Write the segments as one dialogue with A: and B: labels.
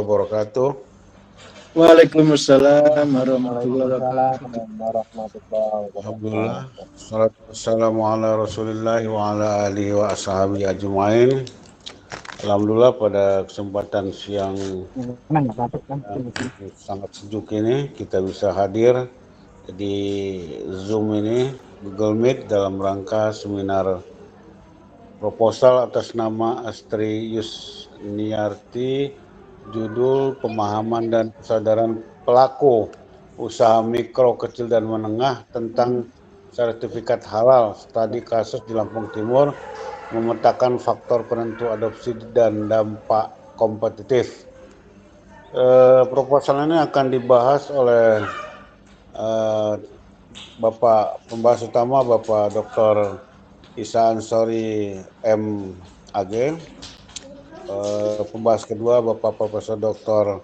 A: wabarakatuh.
B: Waalaikumsalam warahmatullahi wabarakatuh.
A: Alhamdulillah. Wassalamu ala Rasulillah wa ala alihi wa ashabihi ajmain. Alhamdulillah pada kesempatan siang sangat sejuk ini kita bisa hadir di Zoom ini, Google Meet dalam rangka seminar proposal atas nama Astri Yusniarti, judul pemahaman dan kesadaran pelaku usaha mikro, kecil dan menengah tentang sertifikat halal, studi kasus di Lampung Timur, memetakan faktor penentu adopsi dan dampak kompetitif. Proposal ini akan dibahas oleh Bapak pembahas utama, Bapak Dr. Isa Ansori M.Ag, pembahas kedua Bapak Profesor Dr.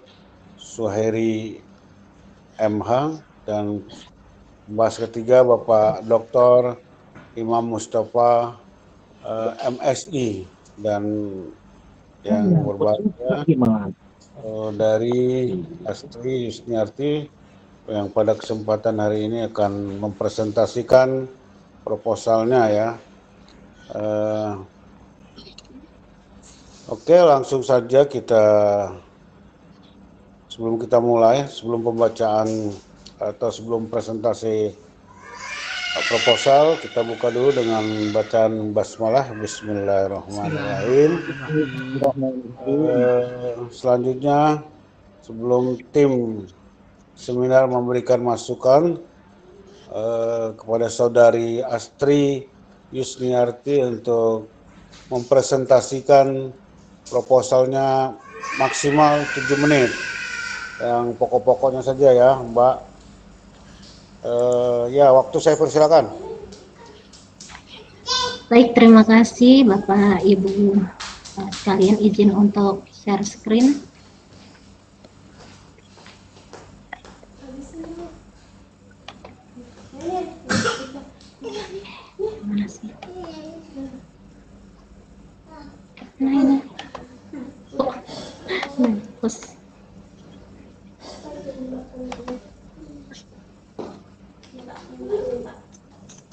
A: Suhairi M.H, dan pembahas ketiga Bapak Dr. Imam Mustafa M.Si, dan yang berbahagia dari Astri Yusniarti yang pada kesempatan hari ini akan mempresentasikan proposalnya ya. Oke, langsung saja sebelum kita mulai, sebelum pembacaan atau sebelum presentasi proposal, kita buka dulu dengan bacaan basmalah. Bismillahirrahmanirrahim. Selanjutnya, sebelum tim seminar memberikan masukan kepada saudari Astri Yusniarti untuk mempresentasikan proposalnya maksimal 7 menit. Yang pokok-pokoknya saja ya, Mbak. Ya, waktu saya persilakan.
C: Baik, terima kasih Bapak Ibu sekalian, izin untuk share screen. Mana sih? Nah, ini. Terus.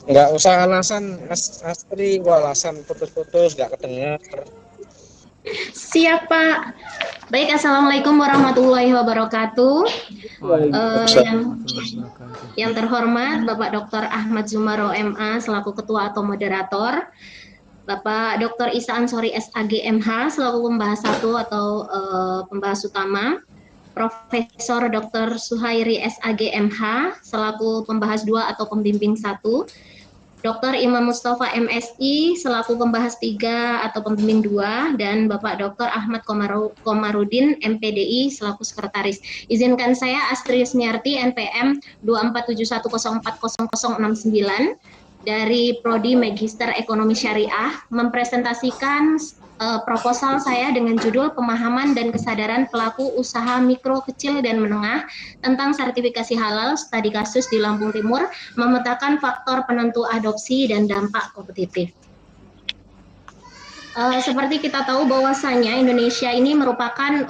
B: Nggak usah alasan, Mas Astri, alasan putus-putus, nggak kedengar.
C: Siap, Pak. Baik, Assalamualaikum warahmatullahi wabarakatuh. Yang terhormat Bapak Dr. Ahmad Zumaro MA selaku Ketua atau Moderator, Bapak Dr. Isa Ansori SAG MH selaku pembahas 1 atau pembahas utama, Profesor Dr. Suhairi SAG MH selaku pembahas 2 atau pembimbing 1, Dr. Imam Mustafa MSI selaku pembahas 3 atau pembimbing 2, dan Bapak Dr. Ahmad Komarudin MPDI selaku sekretaris. Izinkan saya Astri Yusniarti NPM 24710400069 dari Prodi Magister Ekonomi Syariah mempresentasikan proposal saya dengan judul pemahaman dan kesadaran pelaku usaha mikro, kecil dan menengah tentang sertifikasi halal, studi kasus di Lampung Timur, memetakan faktor penentu adopsi dan dampak kompetitif. Seperti kita tahu bahwasanya Indonesia ini merupakan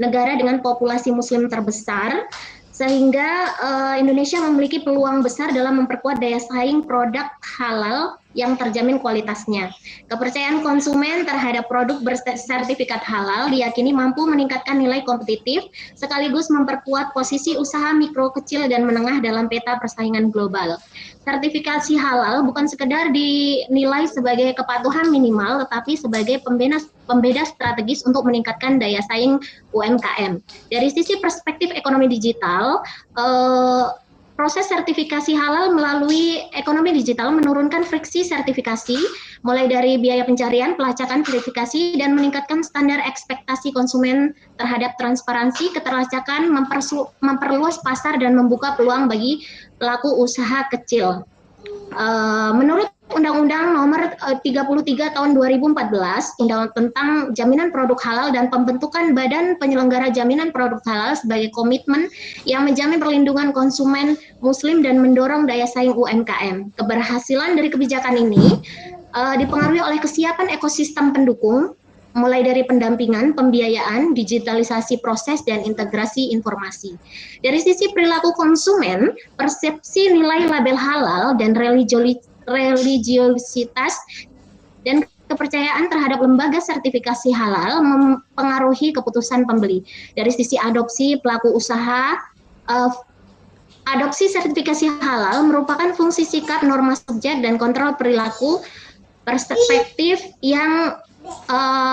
C: negara dengan populasi muslim terbesar, sehingga Indonesia memiliki peluang besar dalam memperkuat daya saing produk halal yang terjamin kualitasnya. Kepercayaan konsumen terhadap produk bersertifikat halal diyakini mampu meningkatkan nilai kompetitif sekaligus memperkuat posisi usaha mikro, kecil dan menengah dalam peta persaingan global. Sertifikasi halal bukan sekedar dinilai sebagai kepatuhan minimal, tetapi sebagai pembeda strategis untuk meningkatkan daya saing UMKM. Dari sisi perspektif ekonomi digital, proses sertifikasi halal melalui ekonomi digital menurunkan friksi sertifikasi, mulai dari biaya pencarian, pelacakan, verifikasi, dan meningkatkan standar ekspektasi konsumen terhadap transparansi, keterlacakan, memperluas pasar, dan membuka peluang bagi pelaku usaha kecil. Menurut Undang-Undang Nomor 33 Tahun 2014 tentang Jaminan Produk Halal dan pembentukan Badan Penyelenggara Jaminan Produk Halal sebagai komitmen yang menjamin perlindungan konsumen muslim dan mendorong daya saing UMKM. Keberhasilan dari kebijakan ini dipengaruhi oleh kesiapan ekosistem pendukung, mulai dari pendampingan, pembiayaan, digitalisasi proses, dan integrasi informasi. Dari sisi perilaku konsumen, persepsi nilai label halal dan religiositas dan kepercayaan terhadap lembaga sertifikasi halal mempengaruhi keputusan pembeli. Dari sisi adopsi pelaku usaha, adopsi sertifikasi halal merupakan fungsi sikap, norma subjek, dan kontrol perilaku perspektif yang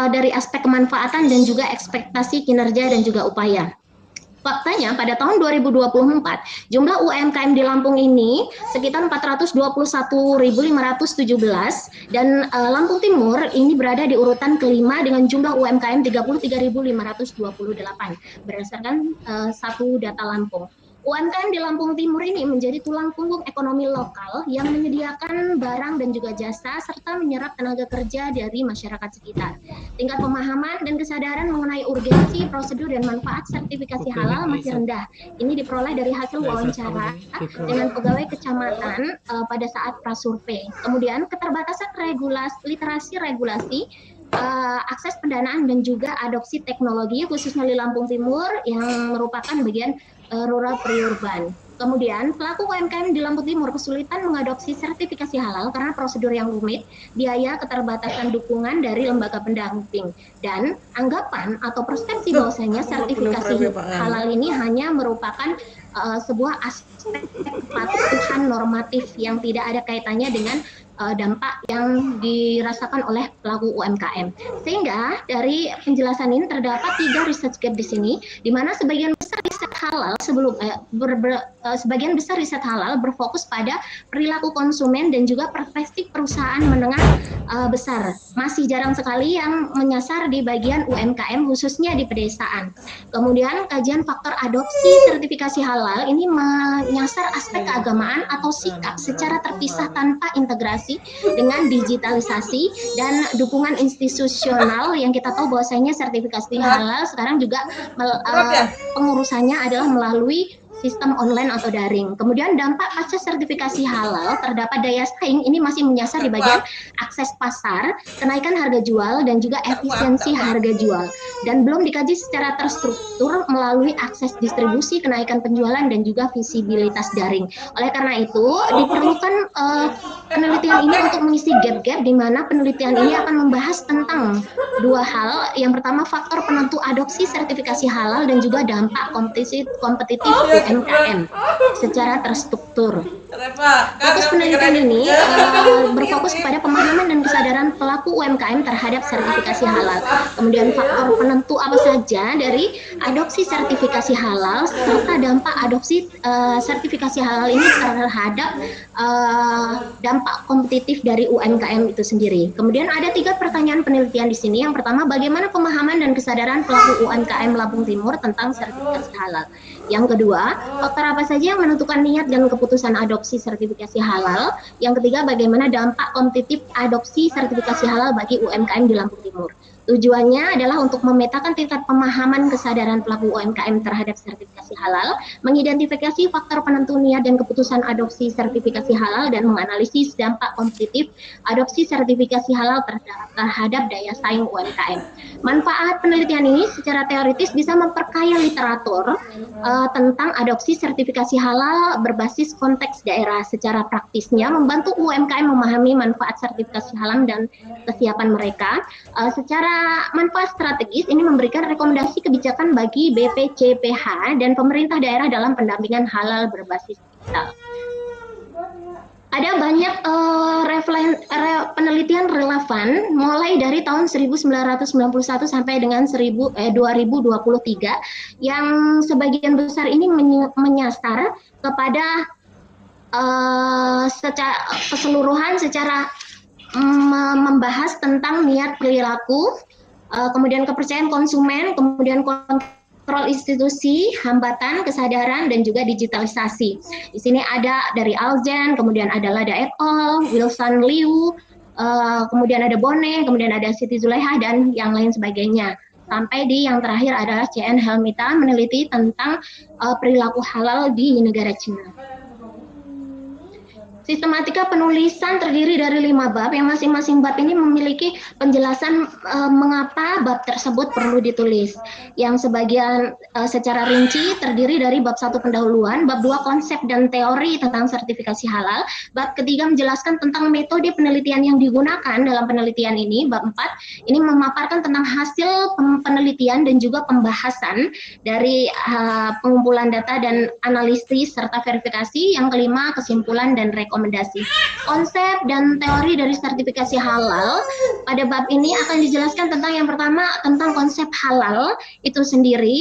C: dari aspek kemanfaatan dan juga ekspektasi kinerja dan juga upaya. Faktanya pada tahun 2024 jumlah UMKM di Lampung ini sekitar 421.517 dan Lampung Timur ini berada di urutan kelima dengan jumlah UMKM 33.528 berdasarkan satu data Lampung. UMKM di Lampung Timur ini menjadi tulang punggung ekonomi lokal yang menyediakan barang dan juga jasa serta menyerap tenaga kerja dari masyarakat sekitar. Tingkat pemahaman dan kesadaran mengenai urgensi, prosedur, dan manfaat sertifikasi halal masih rendah. Ini diperoleh dari hasil wawancara dengan pegawai kecamatan pada saat prasurvei. Kemudian keterbatasan literasi regulasi, akses pendanaan dan juga adopsi teknologi khususnya di Lampung Timur yang merupakan bagian rural periurban. Kemudian pelaku UMKM di Lampung Timur kesulitan mengadopsi sertifikasi halal karena prosedur yang rumit, biaya, keterbatasan dukungan dari lembaga pendamping, dan anggapan atau persepsi bahwasanya sertifikasi halal ini hanya merupakan sebuah aspek kepatuhan normatif yang tidak ada kaitannya dengan dampak yang dirasakan oleh pelaku UMKM. Sehingga dari penjelasan ini terdapat 3 research gap di sini, di mana sebagian besar riset halal sebagian besar riset halal berfokus pada perilaku konsumen dan juga perspektif perusahaan menengah besar. Masih jarang sekali yang menyasar di bagian UMKM khususnya di pedesaan. Kemudian kajian faktor adopsi sertifikasi halal ini menyasar aspek keagamaan atau sikap secara terpisah tanpa integrasi dengan digitalisasi dan dukungan institusional yang kita tahu bahwasanya sertifikasi halal sekarang juga pengurusannya adalah melalui sistem online atau daring. Kemudian dampak pasca sertifikasi halal terdapat daya saing ini masih menyasar di bagian akses pasar, kenaikan harga jual dan juga efisiensi harga jual, dan belum dikaji secara terstruktur melalui akses distribusi, kenaikan penjualan dan juga visibilitas daring. Oleh karena itu diperlukan penelitian ini untuk mengisi gap-gap di mana penelitian ini akan membahas tentang 2 hal. Yang pertama faktor penentu adopsi sertifikasi halal dan juga dampak kompetitif UMKM secara terstruktur. Fokus penelitian ini berfokus kepada pemahaman dan kesadaran pelaku UMKM terhadap sertifikasi halal. Kemudian faktor penentu apa saja dari adopsi sertifikasi halal serta dampak adopsi sertifikasi halal ini terhadap dampak kompetitif dari UMKM itu sendiri. Kemudian ada 3 pertanyaan penelitian di sini. Yang pertama, bagaimana pemahaman dan kesadaran pelaku UMKM Lampung Timur tentang sertifikasi halal? Yang kedua, faktor apa saja yang menentukan niat dan keputusan adopsi sertifikasi halal? Yang ketiga, bagaimana dampak kompetitif adopsi sertifikasi halal bagi UMKM di Lampung Timur? Tujuannya adalah untuk memetakan tingkat pemahaman kesadaran pelaku UMKM terhadap sertifikasi halal, mengidentifikasi faktor penentu niat dan keputusan adopsi sertifikasi halal, dan menganalisis dampak kompetitif adopsi sertifikasi halal terhadap daya saing UMKM. Manfaat penelitian ini secara teoritis bisa memperkaya literatur tentang adopsi sertifikasi halal berbasis konteks daerah. Secara praktisnya membantu UMKM memahami manfaat sertifikasi halal dan kesiapan mereka. Secara manfaat strategis ini memberikan rekomendasi kebijakan bagi BPCPH dan pemerintah daerah dalam pendampingan halal berbasis digital. Ada banyak penelitian relevan mulai dari tahun 1991 sampai dengan 2023 yang sebagian besar ini menyasar kepada secara keseluruhan secara membahas tentang niat perilaku, kemudian kepercayaan konsumen, kemudian kontrol institusi, hambatan, kesadaran, dan juga digitalisasi. Di sini ada dari Algen, kemudian ada Lada et al., Wilson Liu, kemudian ada Bone, kemudian ada Siti Zulaiha, dan yang lain sebagainya. Sampai di yang terakhir adalah CN Helmita meneliti tentang perilaku halal di negara Cina. Sistematika penulisan terdiri dari 5 bab, yang masing-masing bab ini memiliki penjelasan mengapa bab tersebut perlu ditulis. Yang sebagian secara rinci terdiri dari bab 1 pendahuluan, bab 2 konsep dan teori tentang sertifikasi halal, bab ketiga menjelaskan tentang metode penelitian yang digunakan dalam penelitian ini, bab 4 ini memaparkan tentang hasil penelitian dan juga pembahasan dari pengumpulan data dan analisis serta verifikasi, yang kelima kesimpulan dan rekomendasi. Konsep dan teori dari sertifikasi halal pada bab ini akan dijelaskan tentang yang pertama tentang konsep halal itu sendiri,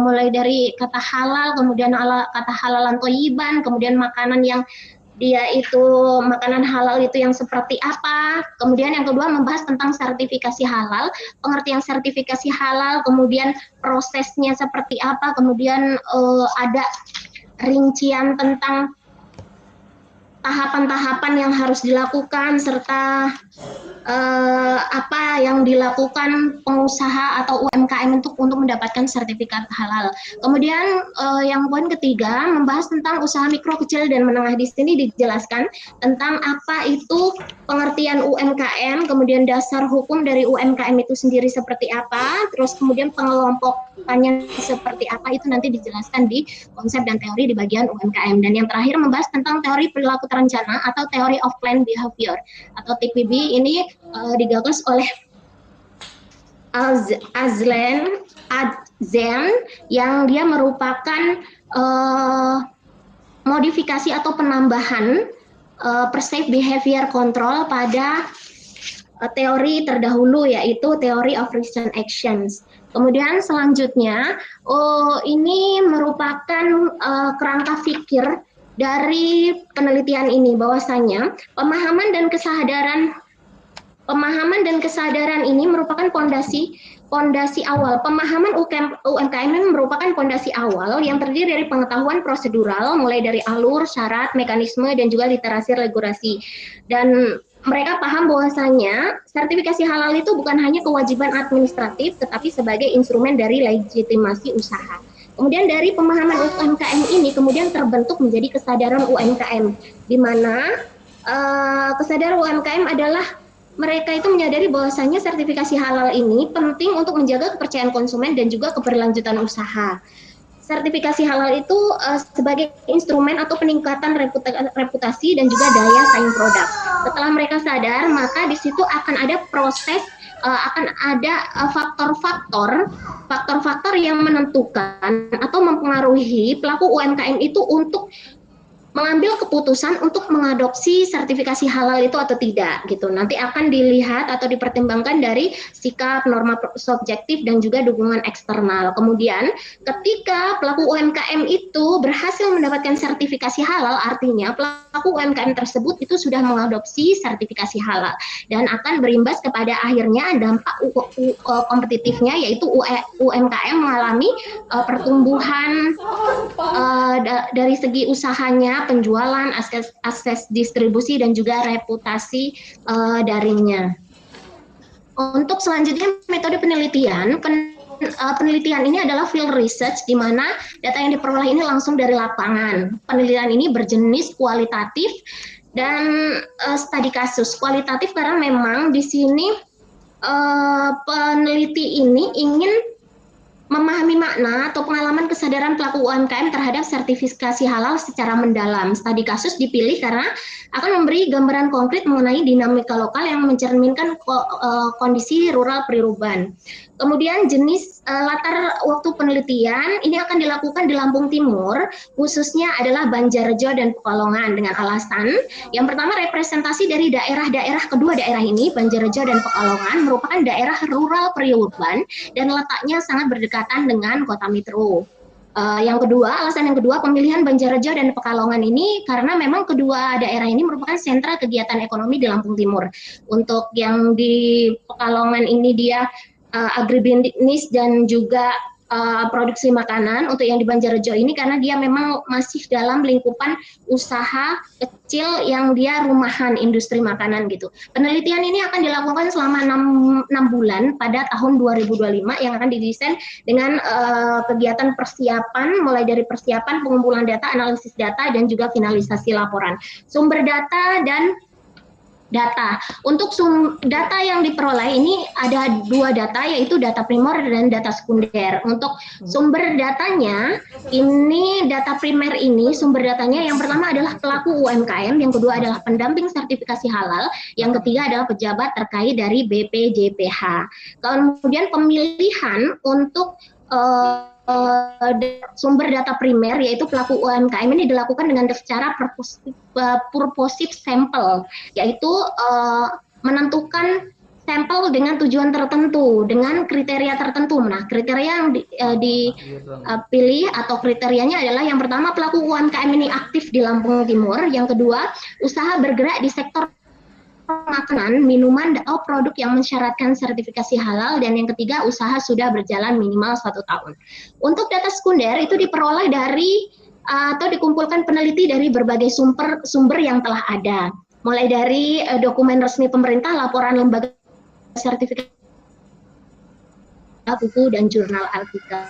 C: mulai dari kata halal, kemudian kata halalan thayyiban, kemudian makanan yang dia itu makanan halal itu yang seperti apa. Kemudian yang kedua membahas tentang sertifikasi halal, pengertian sertifikasi halal, kemudian prosesnya seperti apa, kemudian ada rincian tentang tahapan-tahapan yang harus dilakukan serta apa yang dilakukan pengusaha atau UMKM untuk mendapatkan sertifikat halal. Kemudian yang poin ketiga membahas tentang usaha mikro, kecil dan menengah. Di sini dijelaskan tentang apa itu pengertian UMKM, kemudian dasar hukum dari UMKM itu sendiri seperti apa, terus kemudian pengelompokannya seperti apa, itu nanti dijelaskan di konsep dan teori di bagian UMKM. Dan yang terakhir membahas tentang teori perilaku terencana atau teori of planned behavior atau TPB. Ini digagas oleh Azlen yang dia merupakan modifikasi atau penambahan perceived behavior control pada teori terdahulu, yaitu teori of recent actions. Kemudian selanjutnya ini merupakan kerangka pikir dari penelitian ini, bahwasanya pemahaman dan kesadaran ini merupakan pondasi awal. Pemahaman UMKM ini merupakan pondasi awal yang terdiri dari pengetahuan prosedural, mulai dari alur, syarat, mekanisme, dan juga literasi regulasi. Dan mereka paham bahwasanya sertifikasi halal itu bukan hanya kewajiban administratif, tetapi sebagai instrumen dari legitimasi usaha. Kemudian dari pemahaman UMKM ini kemudian terbentuk menjadi kesadaran UMKM, di mana kesadaran UMKM adalah mereka itu menyadari bahwasanya sertifikasi halal ini penting untuk menjaga kepercayaan konsumen dan juga keberlanjutan usaha. Sertifikasi halal itu sebagai instrumen atau peningkatan reputasi dan juga daya saing produk. Setelah mereka sadar, maka di situ akan ada proses, akan ada faktor-faktor yang menentukan atau mempengaruhi pelaku UMKM itu untuk mengambil keputusan untuk mengadopsi sertifikasi halal itu atau tidak gitu. Nanti akan dilihat atau dipertimbangkan dari sikap, norma subjektif dan juga dukungan eksternal. Kemudian ketika pelaku UMKM itu berhasil mendapatkan sertifikasi halal, artinya pelaku UMKM tersebut itu sudah mengadopsi sertifikasi halal dan akan berimbas kepada akhirnya dampak kompetitifnya, yaitu UMKM mengalami pertumbuhan dari segi usahanya, penjualan, akses distribusi dan juga reputasi darinya. Untuk selanjutnya metode penelitian. Penelitian ini adalah field research, di mana data yang diperoleh ini langsung dari lapangan. Penelitian ini berjenis kualitatif dan studi kasus. Kualitatif karena memang di sini peneliti ini ingin memahami makna atau pengalaman kesadaran pelaku UMKM terhadap sertifikasi halal secara mendalam. Studi kasus dipilih karena akan memberi gambaran konkret mengenai dinamika lokal yang mencerminkan kondisi rural periurban. Kemudian jenis latar waktu penelitian ini akan dilakukan di Lampung Timur, khususnya adalah Banjarjo dan Pekalongan, dengan alasan yang pertama representasi dari daerah-daerah, kedua daerah ini, Banjarjo dan Pekalongan, merupakan daerah rural periurban dan letaknya sangat berdekatan dengan kota metro. Alasan yang kedua, pemilihan Banjarjo dan Pekalongan ini karena memang kedua daerah ini merupakan sentra kegiatan ekonomi di Lampung Timur. Untuk yang di Pekalongan ini dia agribisnis dan juga produksi makanan untuk yang di Banjarnegara ini karena dia memang masih dalam lingkupan usaha kecil yang dia rumahan industri makanan gitu. Penelitian ini akan dilakukan selama 6 bulan pada tahun 2025 yang akan didesain dengan kegiatan persiapan mulai dari persiapan pengumpulan data, analisis data dan juga finalisasi laporan. Sumber data dan data. Untuk data yang diperoleh ini ada 2 data yaitu data primer dan data sekunder. Untuk sumber datanya ini data primer ini sumber datanya yang pertama adalah pelaku UMKM, yang kedua adalah pendamping sertifikasi halal, yang ketiga adalah pejabat terkait dari BPJPH. Kemudian pemilihan untuk sumber data primer yaitu pelaku UMKM ini dilakukan dengan secara purposive sample, yaitu menentukan sampel dengan tujuan tertentu, dengan kriteria tertentu. Nah, kriteria yang dipilih atau kriterianya adalah yang pertama pelaku UMKM ini aktif di Lampung Timur, yang kedua usaha bergerak di sektor makanan, minuman, atau produk yang mensyaratkan sertifikasi halal, dan yang ketiga usaha sudah berjalan minimal 1 tahun. Untuk data sekunder itu diperoleh dari atau dikumpulkan peneliti dari berbagai sumber yang telah ada, mulai dari dokumen resmi pemerintah, laporan lembaga sertifikasi, buku dan jurnal artikel.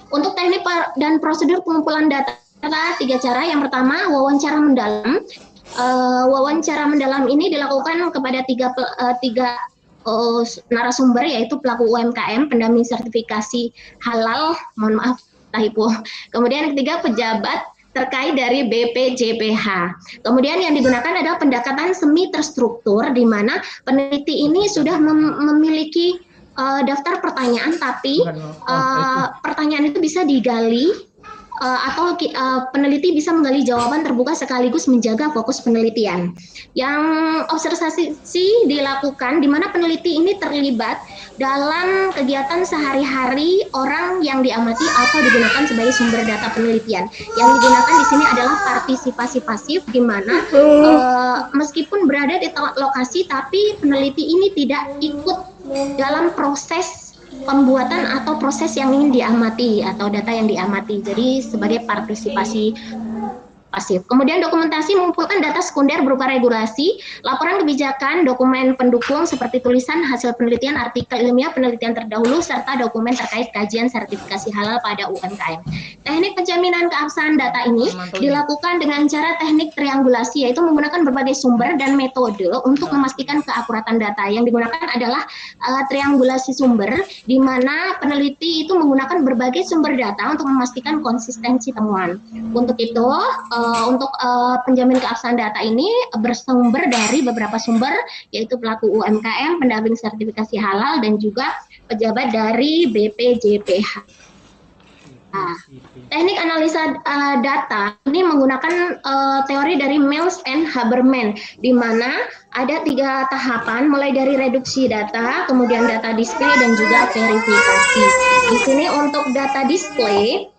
C: Untuk teknik dan prosedur pengumpulan data 3 cara. Yang pertama wawancara mendalam. Wawancara mendalam ini dilakukan kepada tiga narasumber yaitu pelaku UMKM, pendamping sertifikasi halal, mohon maaf typo. Kemudian yang ketiga pejabat terkait dari BPJPH. Kemudian yang digunakan adalah pendekatan semi terstruktur di mana peneliti ini sudah memiliki daftar pertanyaan, tapi pertanyaan itu bisa digali atau peneliti bisa menggali jawaban terbuka sekaligus menjaga fokus penelitian. Yang observasi dilakukan di mana peneliti ini terlibat dalam kegiatan sehari-hari orang yang diamati atau digunakan sebagai sumber data penelitian. Yang digunakan di sini adalah partisipasi pasif, di mana meskipun berada di lokasi tapi peneliti ini tidak ikut dalam proses pembuatan atau proses yang ingin diamati atau data yang diamati. Jadi sebagai partisipasi pasif. Kemudian dokumentasi mengumpulkan data sekunder berupa regulasi, laporan kebijakan, dokumen pendukung seperti tulisan hasil penelitian, artikel ilmiah penelitian terdahulu, serta dokumen terkait kajian sertifikasi halal pada UMKM. Teknik penjaminan keabsahan data ini dilakukan dengan cara teknik triangulasi, yaitu menggunakan berbagai sumber dan metode untuk memastikan keakuratan data. Yang digunakan adalah triangulasi sumber, di mana peneliti itu menggunakan berbagai sumber data untuk memastikan konsistensi temuan. Untuk itu, untuk penjamin keabsahan data ini bersumber dari beberapa sumber, yaitu pelaku UMKM, pendamping sertifikasi halal, dan juga pejabat dari BPJPH. Teknik analisa data ini menggunakan teori dari Mills and Haberman, di mana ada 3 tahapan, mulai dari reduksi data, kemudian data display, dan juga verifikasi. Di sini untuk data display,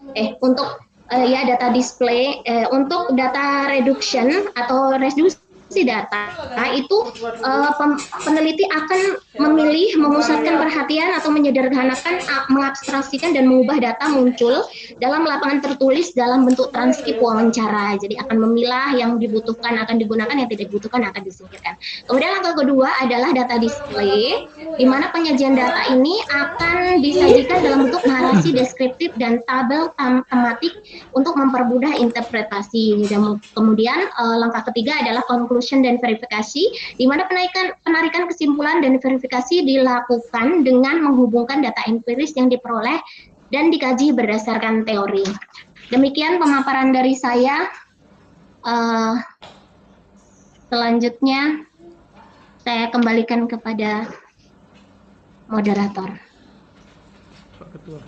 C: data display, untuk data reduction atau reduksi data itu peneliti akan memilih memusatkan perhatian atau menyederhanakan, mengabstraksikan dan mengubah data muncul dalam lapangan tertulis dalam bentuk transkrip wawancara. Jadi akan memilah yang dibutuhkan akan digunakan, yang tidak dibutuhkan akan disingkirkan. Kemudian langkah kedua adalah data display, di mana penyajian data ini akan disajikan dalam bentuk narasi deskriptif dan tabel tematik untuk mempermudah interpretasi. Dan kemudian langkah ketiga adalah conclusion dan verifikasi, di mana penarikan kesimpulan dan verifikasi dilakukan dengan menghubungkan data empiris yang diperoleh dan dikaji berdasarkan teori. Demikian pemaparan dari saya. Selanjutnya saya kembalikan kepada moderator.
D: Pak Ketua.